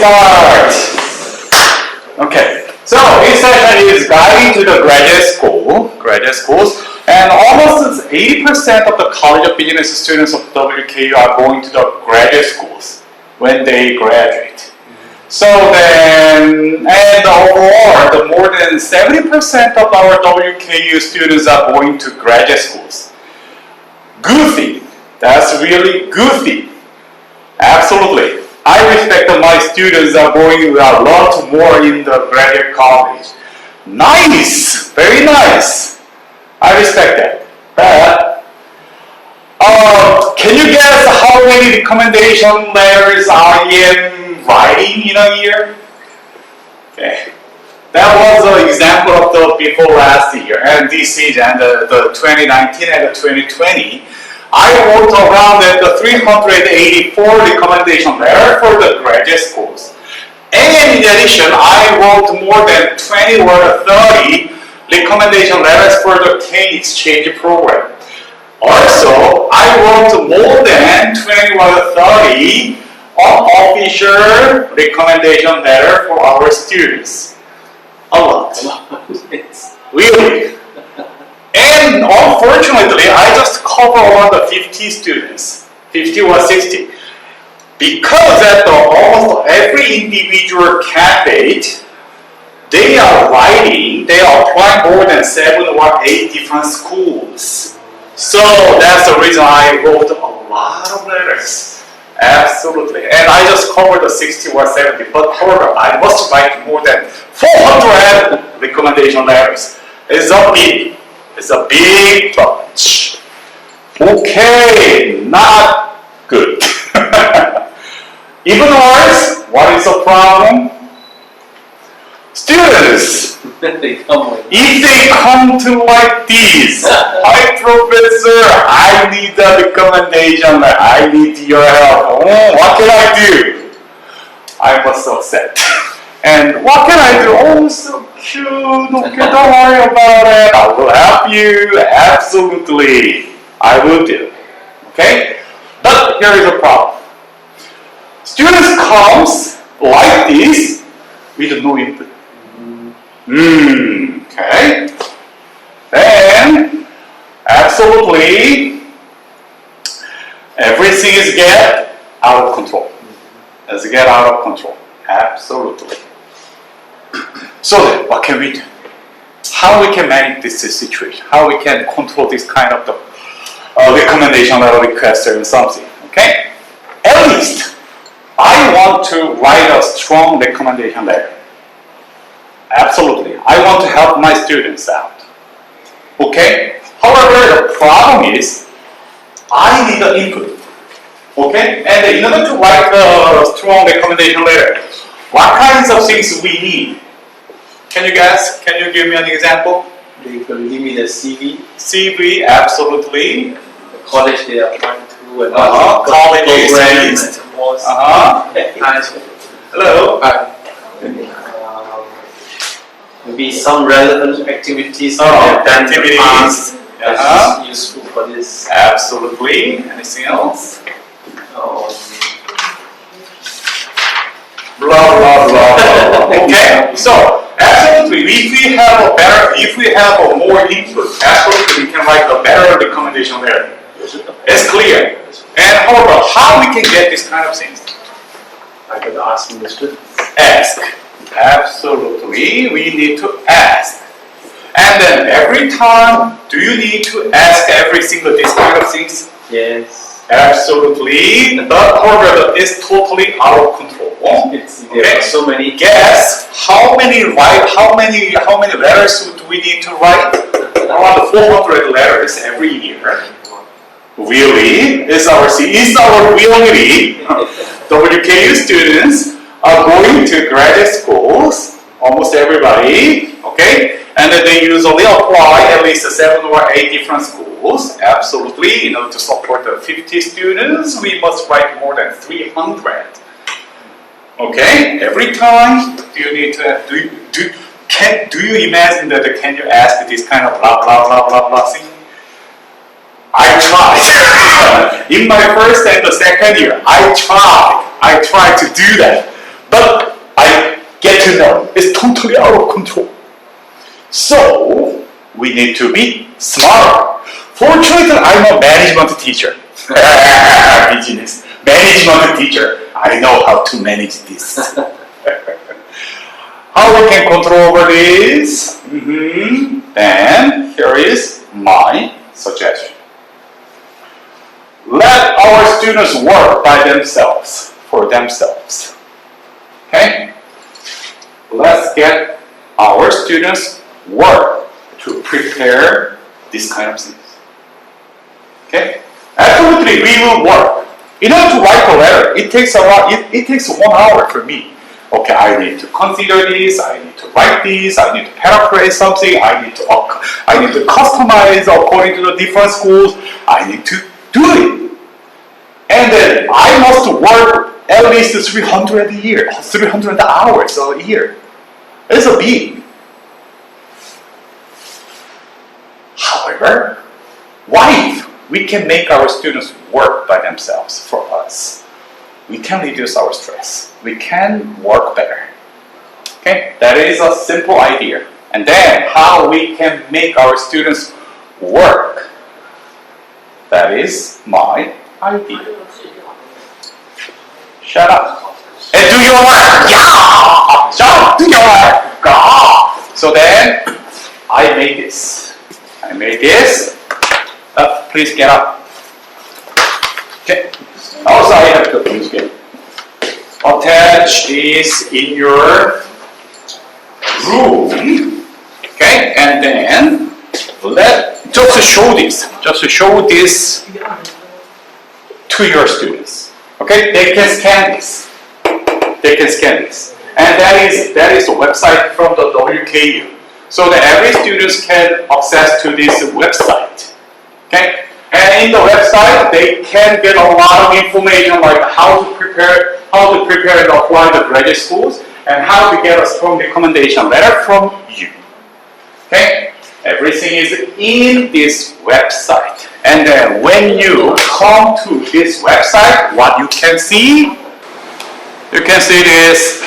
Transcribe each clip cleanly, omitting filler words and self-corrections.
start. Okay, so this session is guiding to the graduate schools, and almost 80% of the College of Business students of WKU are going to the graduate schools when they graduate. So then, and overall, the more than 70% of our WKU students are going to graduate schools. Good thing. That's really good thing. Absolutely. I respect that my students are going a lot more in the graduate college. Nice! Very nice. I respect that. But, can you guess how many recommendation letters I am writing in a year? Okay. That was an example of the before last year, and this is and the 2019 and the 2020. I wrote around the 384 recommendation letter for the graduate schools. And in addition, I wrote more than 20 or 30 recommendation letters for the K exchange program. Also, I wrote more than 20 or 30 unofficial recommendation letter for our students. A lot. Really. And unfortunately, I just cover around the 50 students, 50 or 60. Because at almost every individual candidate, they are applying more than 7 or 8 different schools. So that's the reason I wrote a lot of letters. Absolutely. And I just covered the 60 or 70, but however, I must write more than 400 recommendation letters. It's a big bunch. Okay, not good. Even worse, what is the problem? Students, if they come to like this, hi professor, I need a recommendation, I need your help. What can I do? I was so upset. And what can I do? Oh, so cute. Okay, don't worry about it. I will help you. Absolutely. I will do. Okay? But here is the problem. Students comes like this with no input. Okay. Then, absolutely, everything is get out of control. Let's get out of control. Absolutely. So then, what can we do? How we can manage this situation? How we can control this kind of the recommendation letter request or something? Okay. At least, I want to write a strong recommendation letter. Absolutely. I want to help my students out. Okay? However, the problem is, I need the input. Okay? And in order to write a strong recommendation letter, what kinds of things we need? Can you guess? Can you give me an example? They can give me the CV. CV, absolutely. The college they apply to and college experience. Hello. Maybe some relevant activities activities. That is useful for this. Absolutely. Anything else? Blah blah blah blah. Okay. So absolutely, if we have a more input, absolutely we can write a better recommendation there. It's clear. And however, how we can get this kind of things? I could ask the students. Ask. Absolutely, we need to ask. And then every time, do you need to ask every single this kind of things? Yes. Absolutely. But however, it's totally out of control. There are so many. Guess how many letters do we need to write? Around 400 letters every year. Really? Is our reality? WKU students are going to graduate schools, almost everybody, okay? And they usually apply at least 7 or 8 different schools. Absolutely, in order to support the 50 students, we must write more than 300. Okay, every time, do you need to do you imagine that can you ask this kind of blah blah blah blah blah thing? I tried. In my first and the second year, I tried to do that. But I get to know it's totally out of control. So we need to be smarter. Fortunately, I'm a management teacher. Business management teacher. I know how to manage this. How we can control over this? Then here is my suggestion. Let our students work by themselves, for themselves. Okay? Let's get our students work to prepare this kind of things. Okay? Absolutely, we will work. In order to write a letter, it takes a lot. It takes 1 hour for me. Okay, I need to consider this. I need to write this. I need to paraphrase something. I need to customize according to the different schools. I need to do it, and then I must work at least 300 a year, 300 hours a year. It's a big. However, why we can make our students work by themselves for us? We can reduce our stress. We can work better. Okay, that is a simple idea. And then how we can make our students work. That is my idea. Shut up. And do your work. Yeah. Shut up. Do your work. God. So then I made this. Please get up. Okay. Also, I have to please get attach this in your room. Okay, and then just show this to your students. Okay, they can scan this. And that is the website from the WKU. So that every student can access to this website. Okay? And in the website, they can get a lot of information like how to prepare and apply to graduate schools, and how to get a strong recommendation letter from you. Okay? Everything is in this website. And then when you come to this website, what you can see this.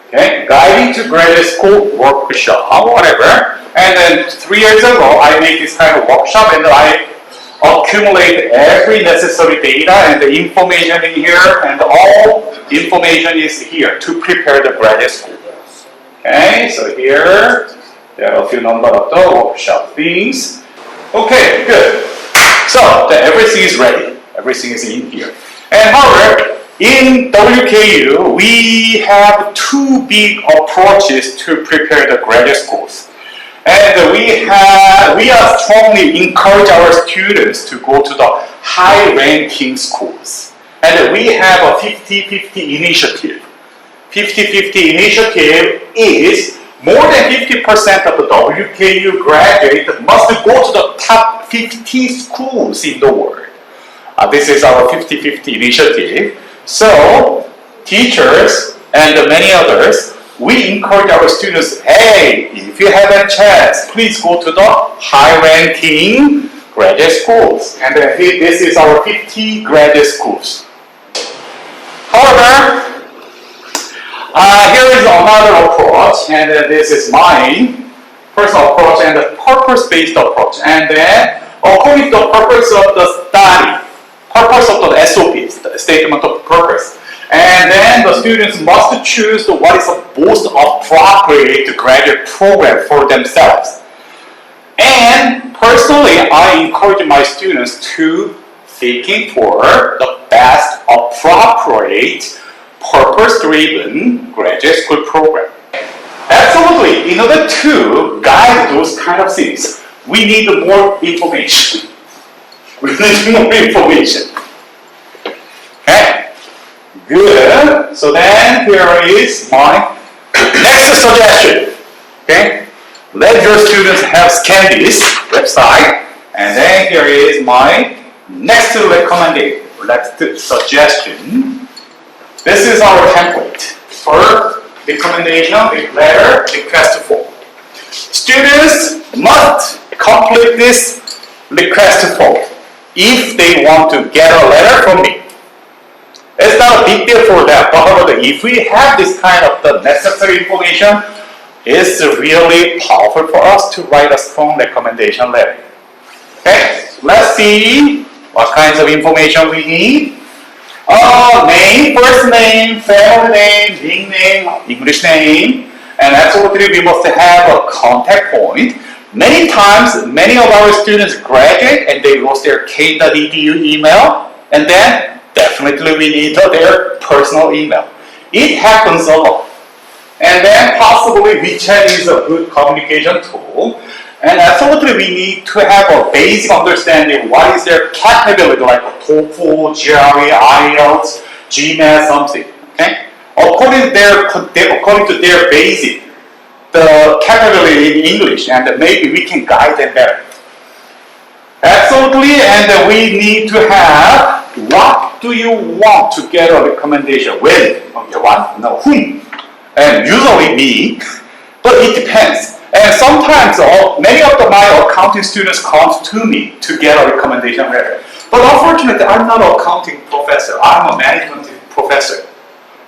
Okay, guiding to graduate school workshop, whatever. And then 3 years ago, I made this kind of workshop, and I accumulate every necessary data and the information in here, and all information is here to prepare the graduate school. Okay, so here there are a few number of the workshop things. Okay, good. So everything is ready. Everything is in here. And however, in WKU, we have 2 big approaches to prepare the graduate schools. And we are strongly encourage our students to go to the high-ranking schools. And we have a 50-50 initiative. 50-50 initiative is more than 50% of the WKU graduates must go to the top 50 schools in the world. This is our 50-50 initiative. So, teachers and many others, we encourage our students, hey, if you have a chance, please go to the high-ranking graduate schools. And this is our 50 graduate schools. However, here is another approach, and this is mine, personal approach and the purpose-based approach. And then, according to the purpose of the study, purpose of the SOP, the statement of purpose. And then the students must choose what is the most appropriate graduate program for themselves. And personally, I encourage my students to seeking for the best appropriate, purpose-driven graduate school program. Absolutely, in order to guide those kind of things, we need more information. Okay, good. So then here is my next suggestion. Okay, let your students have scanned this website, and then here is my next recommendation, next suggestion. This is our template for recommendation letter request form. Students must complete this request form if they want to get a letter from me. It's not a big deal for that. But however, if we have this kind of the necessary information, it's really powerful for us to write a strong recommendation letter. Okay, let's see what kinds of information we need. Name, first name, family name, nickname, English name, and absolutely we must have a contact point. Many times, many of our students graduate and they lost their k.edu email, and then definitely we need their personal email. It happens a lot. And then possibly WeChat is a good communication tool. And absolutely we need to have a basic understanding what is their capability, like TOEFL, GRE, IELTS, GMAT, something. Okay? According to their basic, the capability in English, and maybe we can guide them better. Absolutely, and we need to have what do you want to get a recommendation with? Okay, what? No, whom? And usually me, but it depends. And sometimes many of my accounting students come to me to get a recommendation letter. But unfortunately, I'm not an accounting professor. I'm a management professor.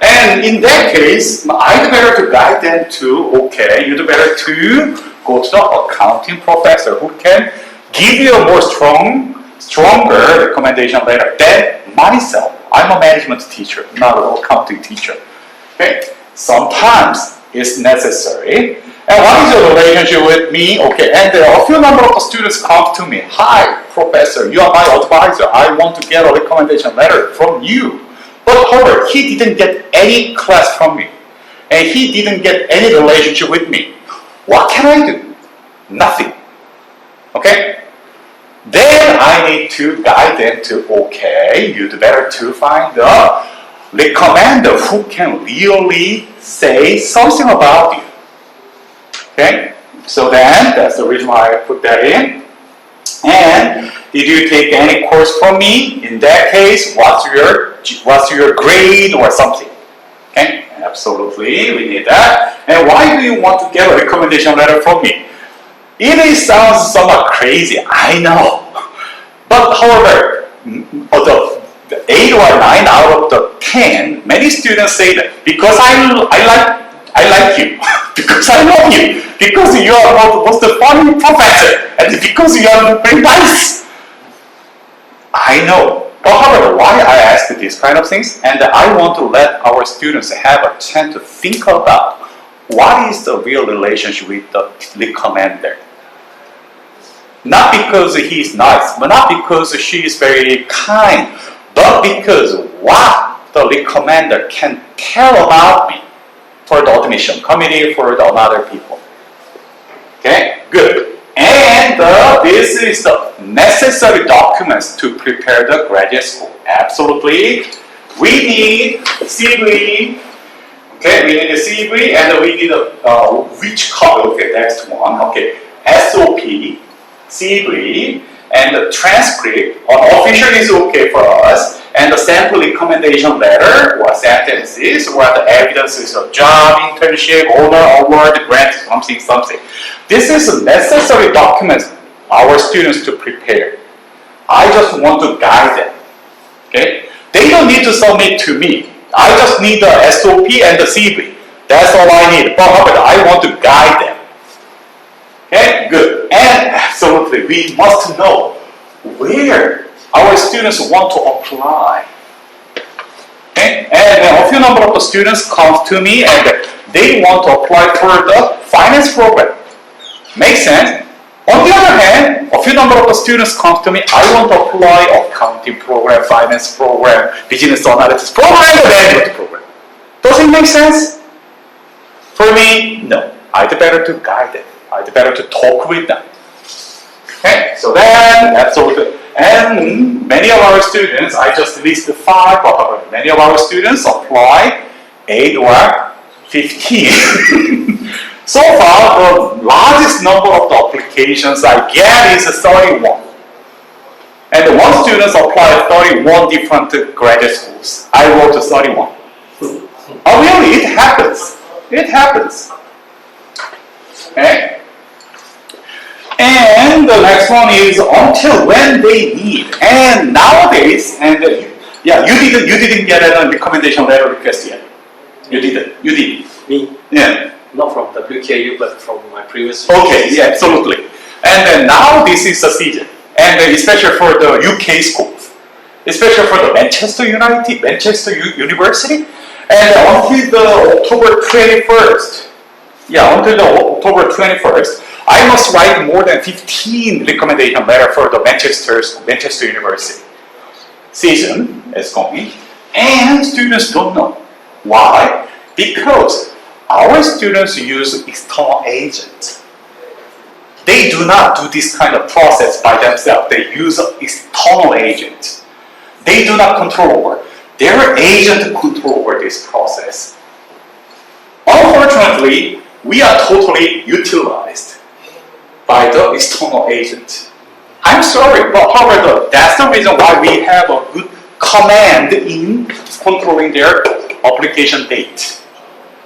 And in that case, I'd better to guide them to, okay, you'd better to go to the accounting professor who can give you a more stronger recommendation letter than myself. I'm a management teacher, not an accounting teacher. Okay? Sometimes it's necessary. And what is your relationship with me? Okay, and a few number of students come to me. Hi, professor, you are my advisor. I want to get a recommendation letter from you. But however, he didn't get any class from me. And he didn't get any relationship with me. What can I do? Nothing. Okay? Then I need to guide them to, okay, you'd better to find a recommender who can really say something about you. Okay, so then that's the reason why I put that in. And did you take any course from me? In that case, what's your grade or something? Okay, absolutely, we need that. And why do you want to get a recommendation letter from me? It sounds somewhat crazy, I know. But however, the 8 or 9 out of the 10, many students say that because I like you, because I love you, because you are the most funny professor, and because you are very nice. I know. But however, why I ask these kind of things, and I want to let our students have a chance to think about what is the real relationship with the recommender. Not because he is nice, but not because she is very kind, but because what the recommender can tell about me for the admission committee, for the other people. Okay, good. And this is the necessary documents to prepare the graduate school. Absolutely. We need CV. Okay, we need a CV, and we need a which copy. Okay, next one. Okay, SOP, CV, and the transcript. Official is okay for us. And the sample recommendation letter or sentences or the evidences of job, internship, honor, award, grant, something. This is a necessary document our students to prepare. I just want to guide them. Okay? They don't need to submit to me. I just need the SOP and the CV. That's all I need. But I want to guide them. Okay? Good. And absolutely, we must know where our students want to apply. Okay? And a few number of the students come to me and they want to apply for the finance program. Makes sense? On the other hand, a few number of the students come to me, I want to apply accounting program, finance program, business analysis program, and management program. Does it make sense? For me, no. I'd better to guide them. I'd better to talk with them. Okay, so then, absolutely. And many of our students, I just listed 5, but many of our students apply 8 or 15. So far, the largest number of the applications I get is 31. And one student applied 31 different graduate schools. I wrote 31. Oh really? It happens. It happens. Okay? And the next one is until when they need. And nowadays, and Yeah, you didn't get a recommendation letter request yet. You didn't. You did. Me, Yeah. not from WKU, but from my previous. Okay. Yeah. Absolutely. And then now this is the season, and especially for the UK schools, especially for the Manchester University, and until the October 21st. Yeah, until the October 21st, I must write more than 15 recommendation letter for the Manchester University. Season is going, and students don't know. Why? Because our students use external agents. They do not do this kind of process by themselves. They use external agents. They do not control over. Their agent control over this process. Unfortunately, we are totally utilized by the external agent. I'm sorry, but however, that's the reason why we have a good command in controlling their application date.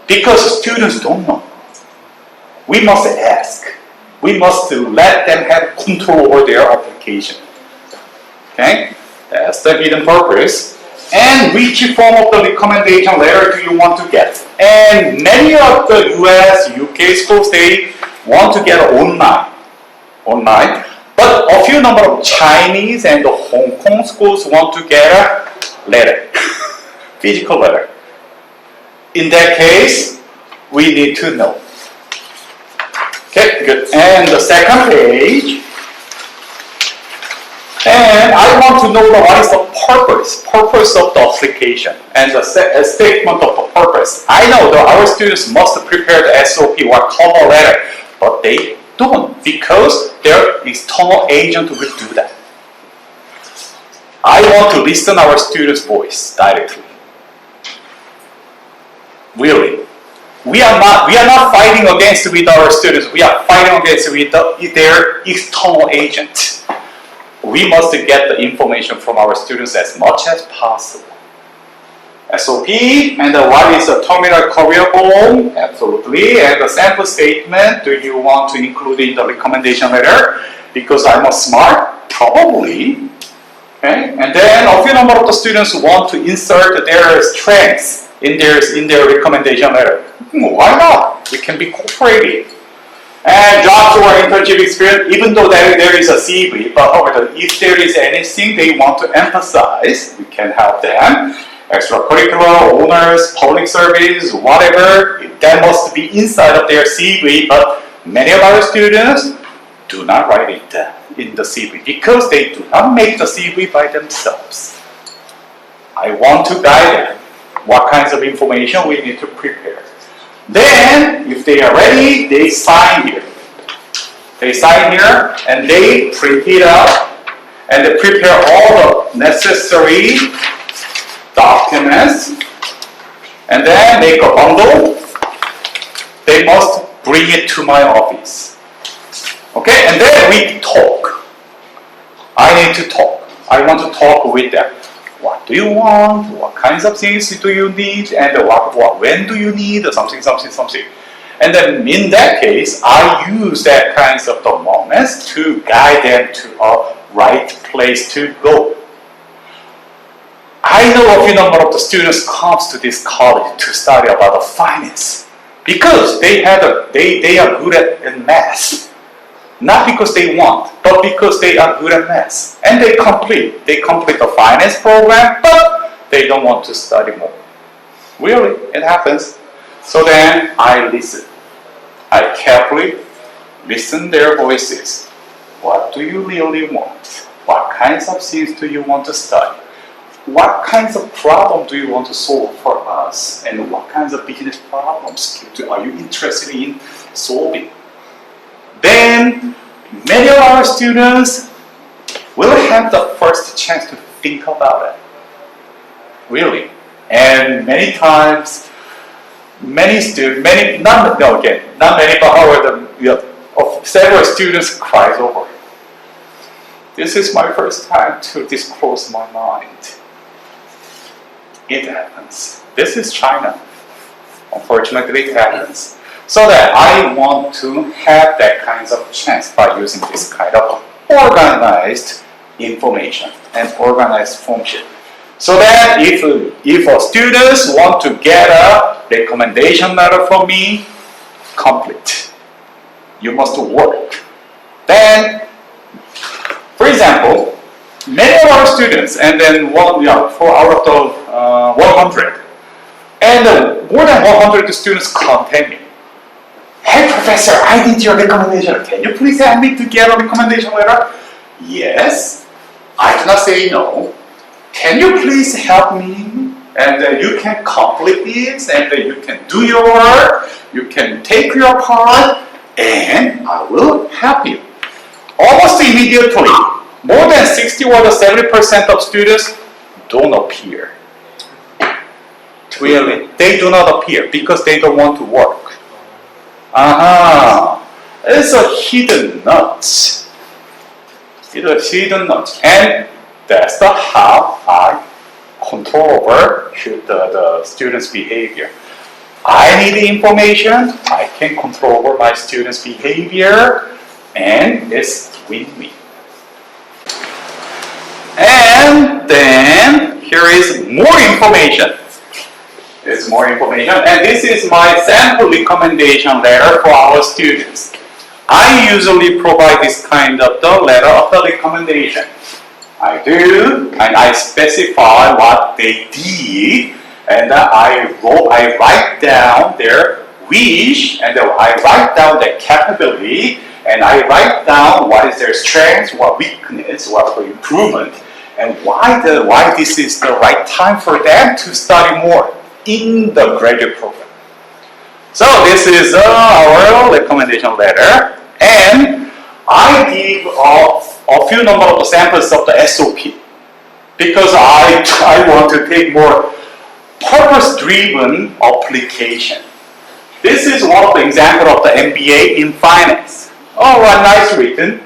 Because students don't know. We must ask. We must let them have control over their application. Okay? That's the hidden purpose. And which form of the recommendation letter do you want to get? And many of the US, UK schools, they want to get online. But a few number of Chinese and Hong Kong schools want to get a letter, physical letter. In that case, we need to know. Okay, good. And the second page. And I want to know what is the purpose of the application, and the statement of the purpose. I know that our students must prepare the SOP or cover letter, but they don't because their external agent will do that. I want to listen our students' voice directly. Really. We are not fighting against with our students. We are fighting against with their external agent. We must get the information from our students as much as possible. SOP, and what is the terminal career goal? Absolutely. And the sample statement, do you want to include in the recommendation letter? Because I'm a smart? Probably. Okay? And then a few number of the students want to insert their strengths in their recommendation letter. Why not? We can be cooperative. And jobs or internship experience, even though there is a CV, but however, if there is anything they want to emphasize, we can help them. Extracurricular, honors, public service, whatever, that must be inside of their CV, but many of our students do not write it down in the CV because they do not make the CV by themselves. I want to guide them what kinds of information we need to prepare. Then, if they are ready, they sign here. They sign here and they print it out and they prepare all the necessary documents and then make a bundle. They must bring it to my office. Okay, and then we talk. I need to talk. I want to talk with them. What do you want? What kinds of things do you need? And when do you need? Something. And then in that case, I use that kinds of the moments to guide them to a right place to go. I know a few number of the students comes to this college to study about the finance because they are good at math. Not because they want, but because they are good at math. And they complete the finance program, but they don't want to study more. Really, it happens. So then I listen. I carefully listen their voices. What do you really want? What kinds of things do you want to study? What kinds of problems do you want to solve for us? And what kinds of business problems are you interested in solving? Then many of our students will have the first chance to think about it. Really. And many times, several students cries over it. This is my first time to disclose my mind. It happens. This is China. Unfortunately, it happens. So that I want to have that kinds of chance by using this kind of organized information and organized function. So that if a students want to get a recommendation letter from me, complete. You must work. Then, for example, many of our students, and then 4 out of the 100, and more than 100 students contact me. Hey professor, I need your recommendation. Can you please help me to get a recommendation letter? Yes. I do not say no. Can you please help me? And you can complete this, and you can do your work, you can take your part, and I will help you. Almost immediately, more than 60 or 70% of students don't appear. Really? They do not appear because they don't want to work. It's a hidden nuts. It's a hidden nuts. And that's how I control over the students' behavior. I need the information, I can control over my students' behavior, and it's win-win. And then here is more information. There's more information, and this is my sample recommendation letter for our students. I usually provide this kind of the letter of the recommendation. I do, and I specify what they did, and I write down their wish, and I write down their capability, and I write down what is their strength, what weakness, what for improvement, and why this is the right time for them to study more in the graduate program. So this is our recommendation letter, and I give a few number of samples of the SOP because I want to take more purpose-driven application. This is one of the example of the MBA in finance. Oh, nice written.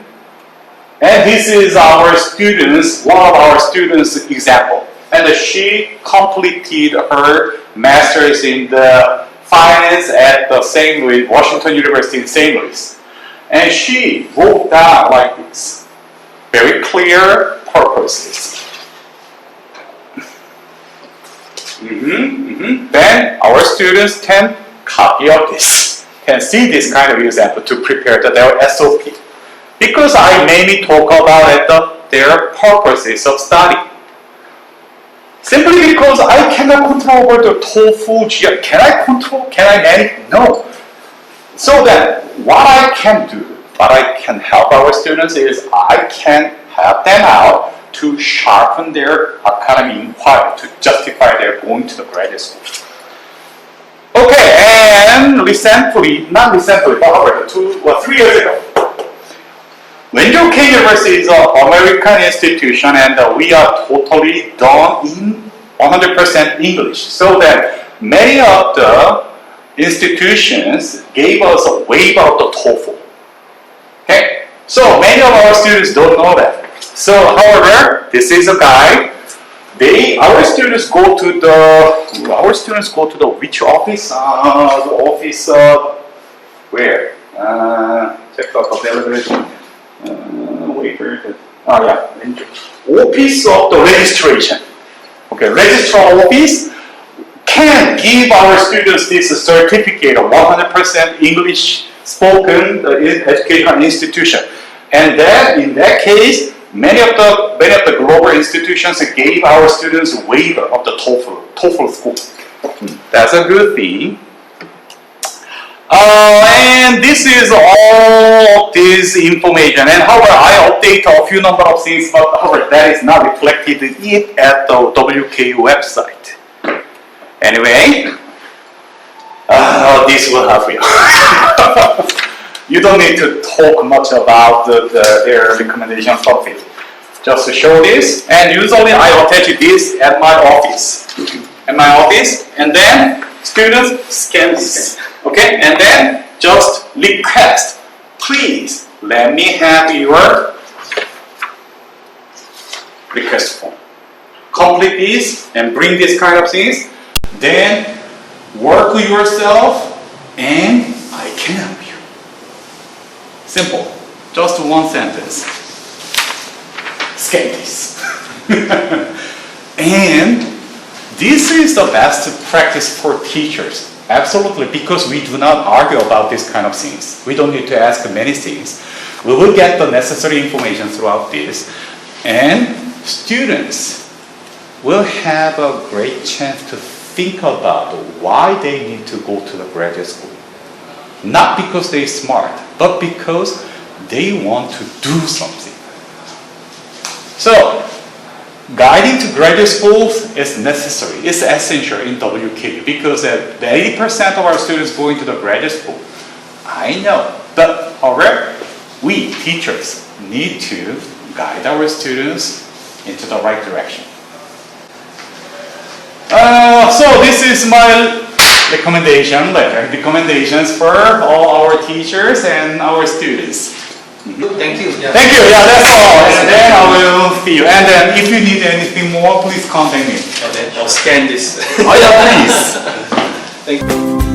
And this is our students, one of our students' example. And she completed her master's in the finance at the St. Louis, Washington University in St. Louis. And she wrote down like this, very clear purposes. Then our students can copy of this, can see this kind of example to prepare their SOP. Because I mainly talk about their purposes of study. Simply because I cannot control over the TOEFL, GRE. Can I manage? No. So then, what I can do, what I can help our students is I can help them out to sharpen their academic inquiry, to justify their going to the graduate school. Okay, and not recently, but 3 years ago, Wendell K University is an American institution, and we are totally done in 100% English. So that many of the institutions gave us a waiver of the TOEFL. Okay, so many of our students don't know that. So, however, this is a guide. Our students go to the which office? The office where? Check out availability. Office of the registration. Okay, registrar office can give our students this certificate of 100% English spoken educational institution, and then in that case, many of the global institutions gave our students a waiver of the TOEFL score. That's a good thing. And this is all this information. And however, I update a few number of things, but however, that is not reflected yet at the WKU website. Anyway, this will help you. You don't need to talk much about their recommendation topic. Just to show this, and usually I attach this at my office. And then students scan this. Okay, and then just request, please let me have your request form. Complete this and bring this kind of things. Then work yourself, and I can help you. Simple, just one sentence. Scan this. And this is the best practice for teachers. Absolutely, because we do not argue about this kind of things. We don't need to ask many things. We will get the necessary information throughout this. And students will have a great chance to think about why they need to go to the graduate school. Not because they're smart, but because they want to do something. So, guiding to graduate schools is necessary, it's essential in WKU because 80% of our students going to the graduate school. I know, but we teachers need to guide our students into the right direction. So this is my recommendations for all our teachers and our students. Thank you. Yeah. Thank you. Yeah, that's all. And then I will see you. And then if you need anything more, please contact me. Okay, I'll scan this. Oh yeah, please. Thank you.